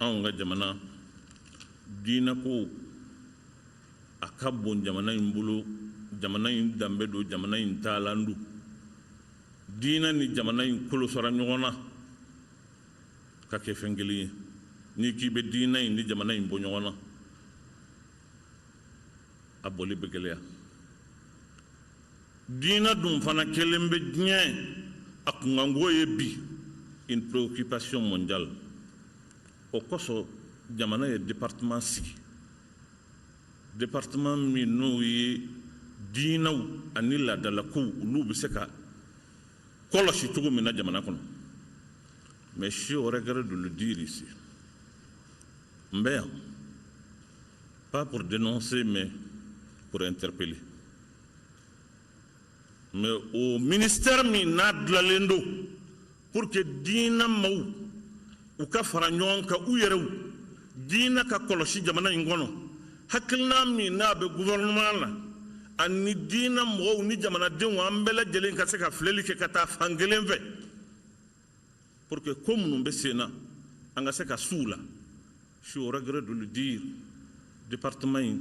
an ka jamana diina ko a ka bon jamana in bolo, jamana in danbe do, jamana in taalan do. Diina ni jamana in kolosora ɲɔgɔn na ka kɛ fɛn kelen ye. N'i k'i bɛ diina in ni jamana in bɔ ɲɔgɔn na, a bɔli bɛ gɛlɛya. Diina dun fana kelen bɛ diɲɛ a kunkanko ye bi une préoccupation mondiale. O kosɔn jamana ye département sigi, département min n'o ye diinaw ani laadalakow olu bɛ se ka kɔlɔsi cogo min na jamana kɔnɔ. Mais je suis au regret de le dire ici. N bɛ yan, pas pour dénoncer mais pour interpeller. Mais au ministère min n'a dilanlen do pour que diina maaw u ka fara ɲɔgɔn kan u yɛrɛw, diina ka kɔlɔsi jamana in kɔnɔ, hakilina min n'a bɛ gouvernement la ani diina mɔgɔw ni jamanadenw an bɛɛ lajɛlen ka se ka filɛli kɛ ka taa fan kelen fɛ pour que ko minnu bɛ sen na an ka se ka s'u la. Je suis au regret de le dire, département in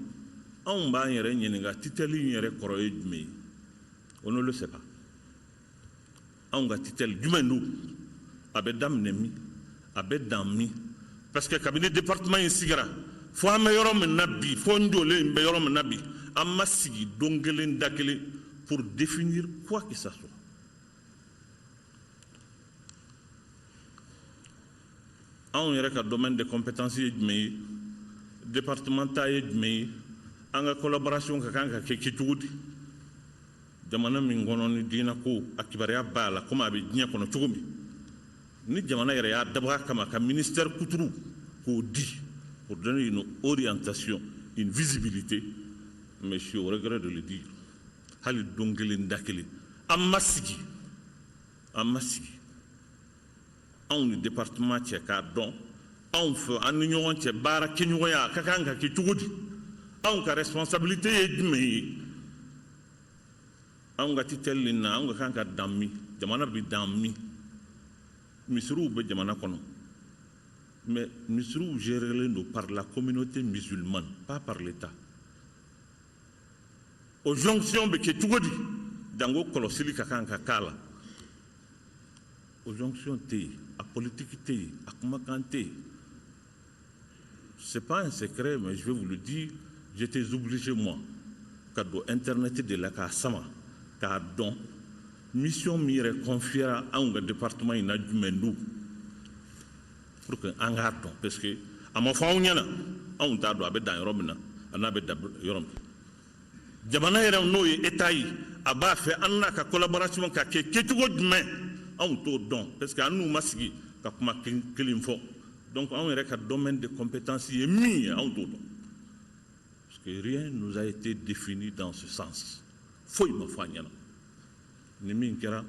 anw b'an yɛrɛ ɲininka titɛli in yɛrɛ kɔrɔ ye jumɛn ye? On ne le sait pas. Anw ka titɛli jumɛn do? A bɛ daminɛ min? A bɛ dan min? Parce que kabini département in sigira fo an bɛ yɔrɔ min na bi, fo n jɔlen bɛ yɔrɔ min na bi, an ma sigi don kelen da kelen pour définir quoi que ça soit. Anw yɛrɛ ka domaine de compétence ye jumɛn ye? Département ta ye jumɛn ye? An ka collaboration ka kan ka kɛ cogo di? Jamana min kɔnɔ ni diina ko a kibaruya b'a la komi a bɛ diɲɛ kɔnɔ cogo min, ni jamana yɛrɛ y'a dabɔ kama ka ministère kuturu k'o di pour donner une orientation, une visibilité, mais je suis au regret de le dire, hali don kelen da kelen an ma sigi anw ni département cɛ k'a dɔn anw fɛ an ni ɲɔgɔn cɛ baara kɛɲɔgɔnya a ka kan ka kɛ cogo di, anw ka responsabilité ye jumɛn ye? Anw ka titɛli na anw ka kan ka dan min? Jamana bɛ dan min? Misiriw bɛ jamana kɔnɔ, mais misiriw gérés do par la communauté musulmane, pas par l'État. O jonction bɛ kɛ cogo di? Jango kɔlɔsili ka kan ka k'a la. O jonction tɛ yen, a politique tɛ yen, a kumakan tɛ yen. C'est pas un secret, mais je vais vous le dire, j'étais obligé moi ka don internet de la k'a sama k'a dɔn mission min yɛrɛ confiera anw ka département in na jumɛn do pour que an k'a dɔn, parce que a ma fɔ anw ɲɛna, anw t'a dɔn a bɛ dan yɔrɔ min na a n'a bɛ dan yɔrɔ min. Jamana yɛrɛ n'o ye État ye, a b'a fɛ an n'a ka collaboration ka kɛ kɛcogo jumɛn anw t'o dɔn, parce que an n'u ma sigi ka kuma kelen fɔ. Donc anw yɛrɛ ka domaine de compétence ye min ye anw t'o dɔn, parce que rien nous a été défini dans ce sens. Foyi ma fɔ an ɲɛna. Ni min kɛra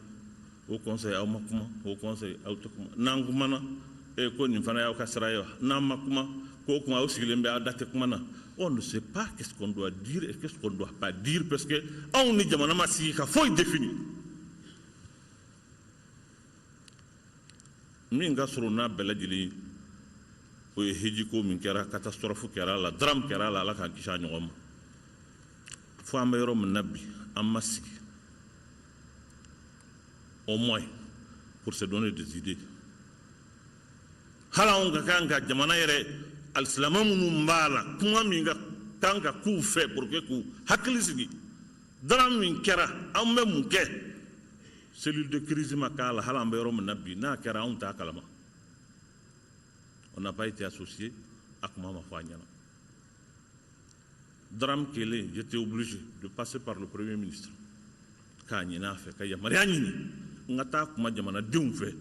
o conseil aw ma kuma, o conseil aw tɛ kuma, n'an kumana ko nin fana y'aw ka sira ye wa? N'an ma kuma k'o kuma aw sigilen bɛ aw da tɛ kuma na. On ne sait pas qu'est-ce qu'on doit dire et qu'est-ce qu'on ne doit pas dire, parce que anw ni jamana ma sigi ka foyi défini. Min ka sɔrɔ n'a bɛɛ lajɛlen o ye hejiko min kɛra, catastrophe kɛra la, drame kɛra la, Ala k'an kisi a ɲɔgɔn ma. Fo an bɛ yɔrɔ min na bi an ma sigi au moins pour se donner des idées. Hali anw ka kan ka jamana yɛrɛ alisilama minnu b'a la kuma min ka kan ka k'u fɛ pour que k'u hakili sigi. Drame min kɛra an bɛ mun kɛ? Cellule de crise ma k'a la, hali an bɛ yɔrɔ min na bi n'a kɛra anw t'a kalama. On n'a pas été associé, a kuma ma fɔ an ɲɛna. Drame kelen, j'étais obligé de passer par le Premier ministre k'a ɲini a fɛ, ka yamaruya ɲini n ka taa kuma jamanadenw fɛ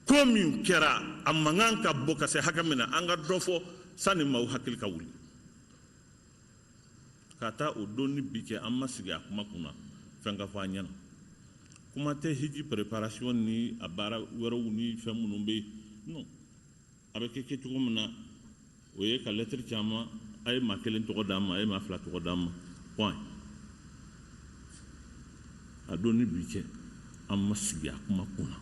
ko min kɛra a mankan ka bɔ ka se hakɛ min na an ka dɔ fɔ sani maaw hakili ka wuli. Ka taa o don ni bi kɛ an ma sigi a kuma kunna fɛn ka fɔ an ɲɛna. Kuma tɛ hiji préparation ni a baara wɛrɛw ni fɛn minnu bɛ yen, non, a bɛ kɛ cogo min na o ye ka lettre caman a ye maa kelen tɔgɔ d'an ma, a ye maa fila tɔgɔ d'an ma, point. A don ni bi cɛ an ma sigi a kuma kunna.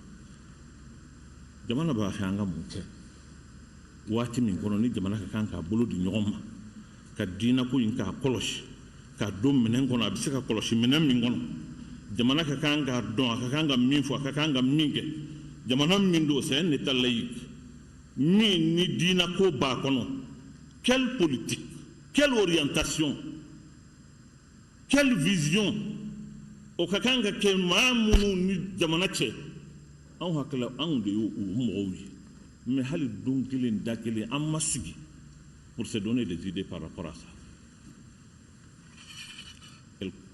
Jamana b'a fɛ an ka mun kɛ? waati min kɔnɔ ni jamana ka kan k'a bolo di ɲɔgɔn ma ka diinako in k'a kɔlɔsi k'a don minɛn kɔnɔ a bɛ se ka kɔlɔsi minɛn min kɔnɔ jamana ka kan k'a dɔn a ka kan ka min fɔ a ka kan ka min kɛ jamana min don c'est un état laïque min ni diinako b'a kɔnɔ quelle politique quelle orientation quelle vision o ka kan ka kɛ maa minnu ni jamana cɛ anw hakili anw de y'o mɔgɔw ye mais hali don kelen da kelen an ma sigi pour se donner des idées par rapport à ça.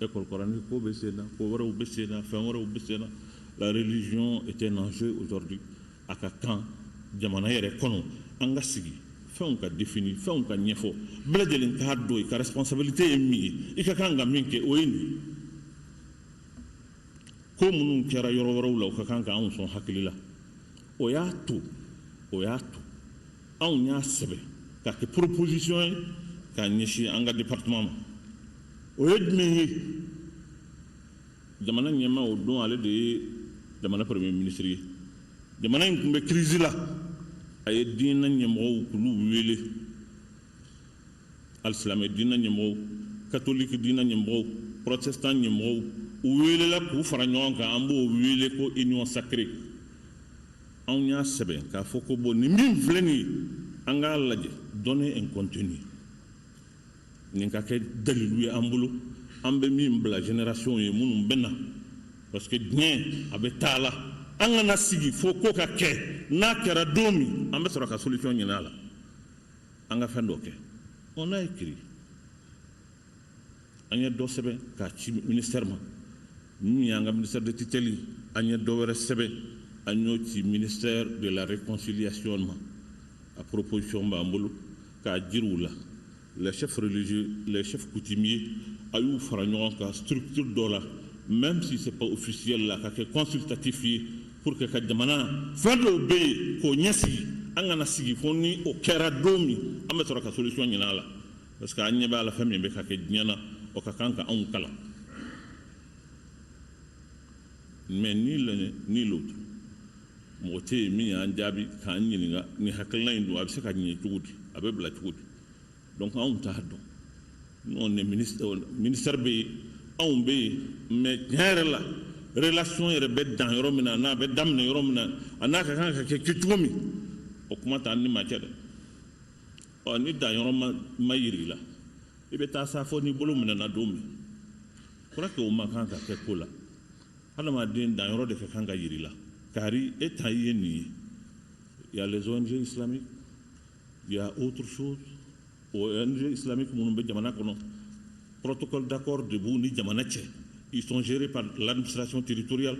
École coranique, la religion est un enjeu aujourd'hui. À quand jamana yɛrɛ kɔnɔ an ka sigi fɛnw ka définir fɛnw ka ɲɛfɔ bɛɛ lajɛlen k'a dɔn i ka responsabilité ye min ye i ka kan ka min kɛ o ye nin ye ko minnu kɛra yɔrɔ wɛrɛw la o ka kan ka anw sɔn hakili la o y'a to anw y'a sɛbɛn k'a kɛ proposition ye k'a ɲɛsin an ka département ma o ye jumɛn ye jamana ɲɛmaa o don ale de ye jamana premier ministre ye jamana in tun bɛ crise la a ye diinɛ ɲɛmɔgɔw k'olu wele alisilamɛ diinɛ ɲɛmɔgɔw catholique diinɛ ɲɛmɔgɔw protestant ɲɛmɔgɔw u welela k'u fara ɲɔgɔn kan an b'o wele ko union sacrée anw y'a sɛbɛn k'a fɔ ko bon nin min filɛ nin ye an k'a lajɛ donner un contenu nin ka kɛ dalilu ye an bolo an bɛ min bila génération ye minnu bɛ na parce que diɲɛ a bɛ taa la an kana sigi fo ko ka kɛ n'a kɛra don min an bɛ sɔrɔ ka solution ɲini a la an ka fɛn dɔ kɛ on a écrit an ye dɔ sɛbɛn k'a ci ministère ma min y'an ka ministère de tutelle an ye dɔ wɛrɛ sɛbɛn an y'o ci ministère de la réconciliation ma a proposition b'an bolo k'a jiriw la les chefs religieux les chefs coutumiers a y'u fara ɲɔgɔn kan structure dɔ la même si c'est pas officiel la ka kɛ consultatif ye pour que ka jamana fɛn dɔw bɛ yen k'o ɲɛsigi an kana sigi fo ni o kɛra don min an bɛ sɔrɔ ka solution ɲini a la parce que an ɲɛ b'a la fɛn min bɛ ka kɛ diɲɛ na o ka kan ka anw kalan mais ni l'autre mɔgɔ tɛ yen min y'an jaabi k'an ɲininka ni hakilina in don a bɛ se ka ɲɛ cogo di a bɛ bila cogo di donc anw t'a dɔn non ne ministère bɛ yen anw bɛ yen mais tiɲɛ yɛrɛ la relation yɛrɛ bɛ dan yɔrɔ min na n'a bɛ daminɛ yɔrɔ min na a n'a ka kan ka kɛ kɛcogo min o kuma t'an ni ma cɛ dɛ ɔ ni dan yɔrɔ ma yiri la i bɛ taa sa fɔ n'i bolo minɛna don min kɔrɔ kɛ o ma kan ka kɛ ko la adamaden dan yɔrɔ de ka kan ka yiri la kari e ta ye nin ye il y a les ONG islamiques il y a autre chose ONG islamiques minnu bɛ jamana kɔnɔ protocole d'accord de b'u ni jamana cɛ ils sont gérés par l'administration territoriale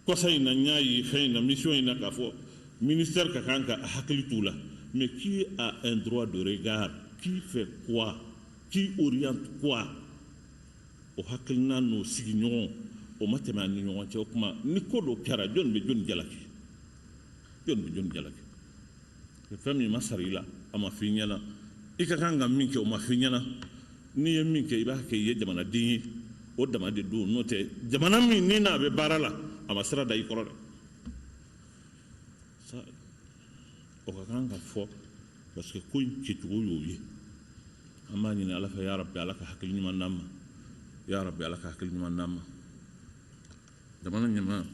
kosa in na n y'a ye fɛn in na mission in na k'a fɔ ministère ka kan ka hakili t'u la mais qui a un droit de regard qui fait quoi qui oriente quoi o hakilina n'o sigiɲɔgɔn o ma tɛmɛ an ni ɲɔgɔn cɛ o kuma ni ko dɔ kɛra jɔn bɛ jɔn jalaki fɛn min ma sara i la a ma f'i ɲɛna i ka kan ka min kɛ o ma f'i ɲɛna n'i ye min kɛ i b'a kɛ i ye jamanaden ye o dama de don n'o tɛ jamana min ni n'a bɛ baara la a ma sira da i kɔrɔ dɛ o ka kan ka fɔ parce que ko in kɛcogo y'o ye an b'a ɲini ala fɛ ya rabbi ala ka hakili ɲuman d'an ma ya rabbi ala ka hakili ɲuman d'an ma jamana ɲɛmaa